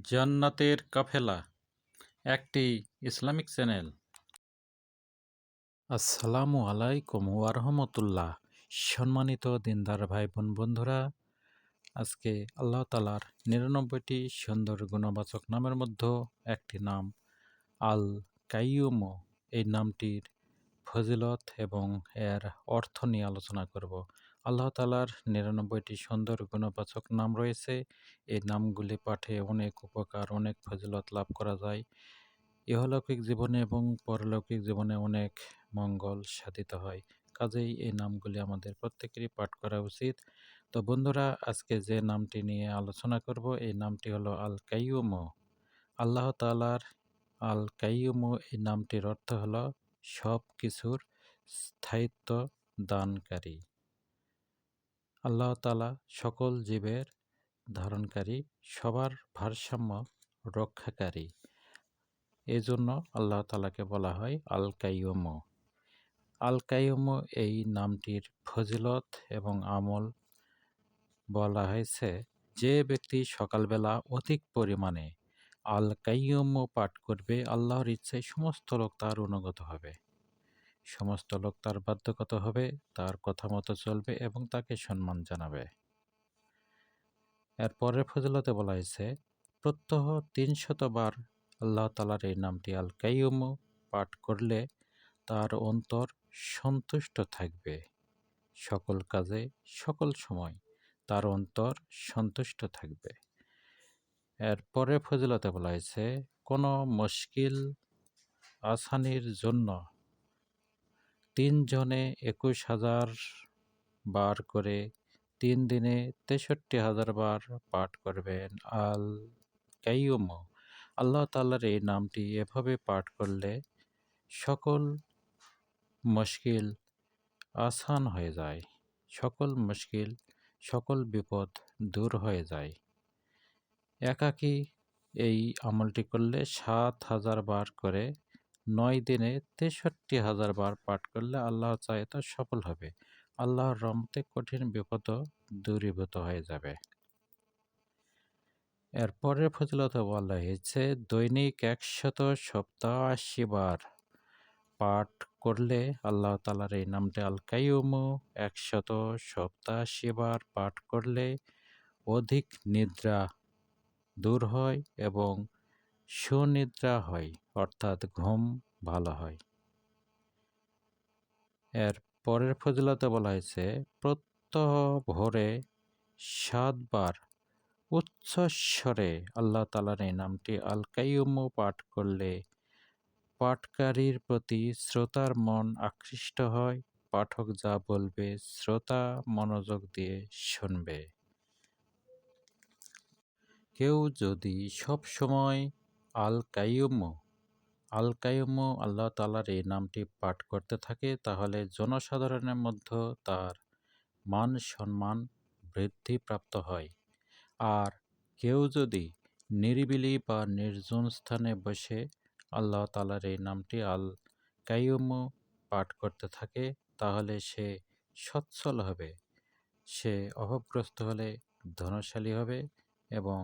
জান্নাতের কাফেলা একটি Islamic channel. আসসালামু আলাইকুম ওয়া রাহমাতুল্লাহ। সম্মানিত দিনদার ভাই বোন বন্ধুরা, আজকে আল্লাহ তাআলার ৯৯টি সুন্দর গুণবাচক নামের মধ্যে একটি নাম আল কাইয়ুম। এই নামটির ফজিলত এবং এর অর্থ নিয়ে আলোচনা করব। আল্লাহ তাআলার ৯৯টি সুন্দর গুণবাচক নাম রয়েছে। এই নামগুলি পাঠে অনেক উপকার, অনেক ফজিলত লাভ করা যায়। ইহলৌকিক জীবনে এবং পরলৌকিক জীবনে অনেক মঙ্গল সাধিত হয়। কাজেই এই নামগুলি আমাদের প্রত্যেকেরই পাঠ করা উচিত। তো বন্ধুরা, আজকে যে নামটি নিয়ে আলোচনা করব, এই নামটি হলো আল কাইয়ুম। আল্লাহ তাআলার আল কাইয়ুম এই নামটির অর্থ হলো সব কিছুর স্থায়িত্ব দানকারী। আল্লাহ তাআলা সকল জীবের ধারণকারী, সবার ভারসাম্য রক্ষাকারী। এই জন্য আল্লাহ তাআলাকে বলা হয় আল কাইয়ুম। আল কাইয়ুম এই নামটির ফজিলত এবং আমল বলা হয়েছে, যে ব্যক্তি সকালবেলা অধিক পরিমাণে আল কাইয়ুম পাঠ করবে, আল্লাহর ইচ্ছায় সমস্ত লোক তার অনুগত হবে, সমস্ত লোক তার বাধ্যগত হবে, তার কথা মতো চলবে এবং তাকে সম্মান জানাবে। এর পরের ফজিলতে বলা হয়েছে, প্রত্যহ ৩০০ বার আল্লাহ তাআলার এই নামটি আল কাইয়ুম পাঠ করলে তার অন্তর সন্তুষ্ট থাকবে। সকল কাজে সকল সময় তার অন্তর সন্তুষ্ট থাকবে। এর পরের ফজিলতে বলা হয়েছে, কোনো মুশকিল আসানির জন্য ৩ জনে ২১,০০০ বার করে ৩ দিনে ৬৩,০০০ বার পাঠ করবেন আল কাইয়ুম। আল্লাহ তাআলার এই নামটি এভাবে পাঠ করলে সকল মুশকিল আসান হয়ে যায়, সকল মুশকিল, সকল বিপদ দূর হয়ে যায়। একাকী এই আমলটি করলে ৭,০০০ বার করে ৯ দিনে ৬৩,০০০ বার পাঠ করলে আল্লাহ চাহে তা সফল হবে। আল্লাহর রহমতে কঠিন বিপদও দূরীভূত হয়ে যাবে। এর পরের ফজিলতে বলা হয়েছে, দৈনিক ১৮০ বার পাঠ করলে আল্লাহ তাআলার এই নামটি আল কাইয়ুম ১৮৭ বার পাঠ করলে অধিক নিদ্রা দূর হয় এবং সুনিদ্রা হয়, অর্থাৎ ঘুম ভালো হয়। এর পরের ফজিলতে বলা হয়েছে, প্রত্যহ ভোরে ৭ বার উচ্চস্বরে আল্লাহ তাআলার এই নামটি আল কাইয়ুম পাঠ করলে পাঠকারীর প্রতি শ্রোতার মন আকৃষ্ট হয়, পাঠক যা বলবে শ্রোতা মনোযোগ দিয়ে শুনবে। কেউ যদি সব সময় আল কাইয়ুম আল্লাহ তাআলার এই নামটি পাঠ করতে থাকে, তাহলে জনসাধারণের মধ্যে তার মান সম্মান বৃদ্ধিপ্রাপ্ত হয়। আর কেউ যদি নিরিবিলি বা নির্জন স্থানে বসে আল্লাহ তাআলার এই নামটি আল কাইয়ুম পাঠ করতে থাকে, তাহলে সে সচ্ছল হবে, সে অভাবগ্রস্ত হলে ধনশালী হবে এবং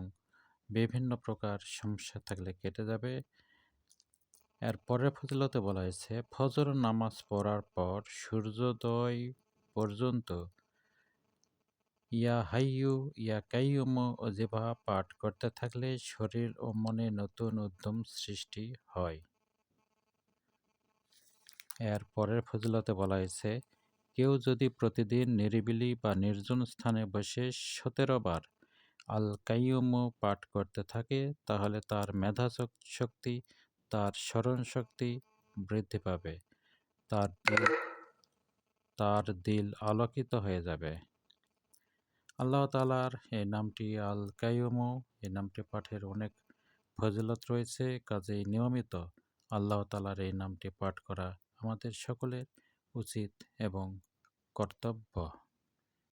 বিভিন্ন প্রকার সমস্যা থাকলে কেটে যাবে। এর পরের ফজিলতে বলা হয়েছে, ফজর নামাজ পড়ার পর সূর্যোদয় পর্যন্ত ইয়া হাইয়ু ইয়া কাইয়ুম ওজিফা পাঠ করতে থাকলে শরীর ও মনে নতুন উদ্যম সৃষ্টি হয়। এর পরের ফজিলতে বলা হয়েছে, কেউ যদি প্রতিদিন নিরিবিলি বা নির্জন স্থানে বসে ১৭ বার আল কাইয়ুম পাঠ করতে থাকে, তাহলে তার মেধা শক্তি, তার স্মরণ শক্তি বৃদ্ধি পাবে, তার দিল আলোকিত হয়ে যাবে। আল্লাহ তাআলার এই নামটি আল কাইয়ুম, এই নামটি পাঠের অনেক ফজিলত রয়েছে। কাজেই নিয়মিত আল্লাহ তাআলার এই নামটি পাঠ করা আমাদের সকলের উচিত এবং কর্তব্য।